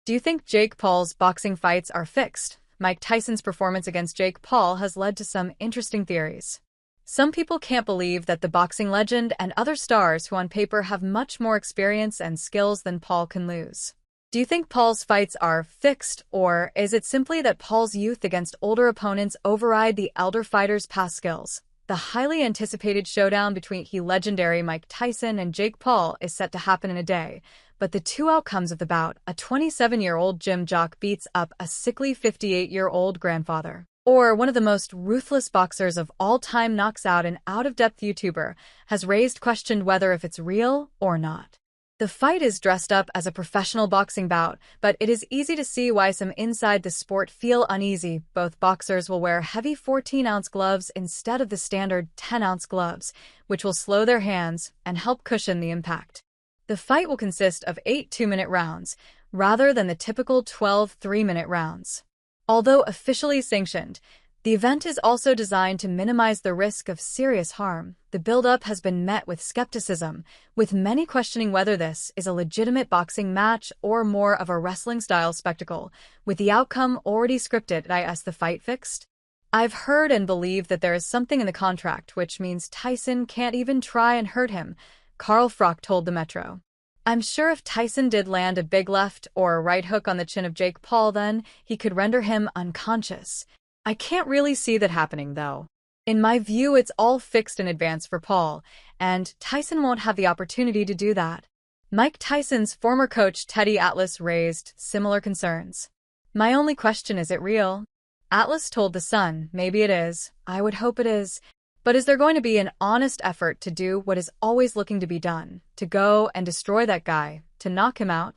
Do you think Jake Paul's boxing fights are fixed? Mike Tyson's performance against Jake Paul has led to some interesting theories. Some people can't believe that the boxing legend and other stars who on paper have much more experience and skills than Paul can lose. Do you think Paul's fights are fixed, or is it simply that Paul's youth against older opponents override the elder fighter's past skills? The highly anticipated showdown between legendary Mike Tyson and Jake Paul is set to happen in a day, but the two outcomes of the bout, a 27-year-old gym jock beats up a sickly 58-year-old grandfather, or one of the most ruthless boxers of all time knocks out an out-of-depth YouTuber, has raised question whether if it's real or not. The fight is dressed up as a professional boxing bout, but it is easy to see why some inside the sport feel uneasy. Both boxers will wear heavy 14-ounce gloves instead of the standard 10-ounce gloves, which will slow their hands and help cushion the impact. The fight will consist of 8 2-minute rounds, rather than the typical 12 3-minute rounds. Although officially sanctioned, the event is also designed to minimize the risk of serious harm. The build-up has been met with skepticism, with many questioning whether this is a legitimate boxing match or more of a wrestling-style spectacle. With the outcome already scripted, is the fight fixed? I've heard and believe that there is something in the contract which means Tyson can't even try and hurt him, Carl Froch told the Metro. I'm sure if Tyson did land a big left or a right hook on the chin of Jake Paul, then he could render him unconscious. I can't really see that happening, though. In my view, it's all fixed in advance for Paul, and Tyson won't have the opportunity to do that. Mike Tyson's former coach Teddy Atlas raised similar concerns. My only question is it real? Atlas told The Sun, maybe it is, I would hope it is, but is there going to be an honest effort to do what is always looking to be done, to go and destroy that guy, to knock him out?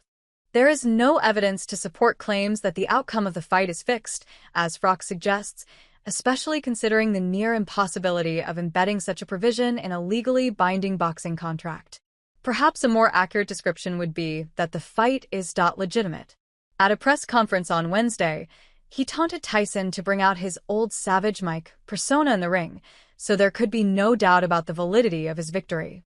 There is no evidence to support claims that the outcome of the fight is fixed, as Froch suggests, especially considering the near impossibility of embedding such a provision in a legally binding boxing contract. Perhaps a more accurate description would be that the fight is legitimate. At a press conference on Wednesday, he taunted Tyson to bring out his old Savage Mike persona in the ring, so there could be no doubt about the validity of his victory.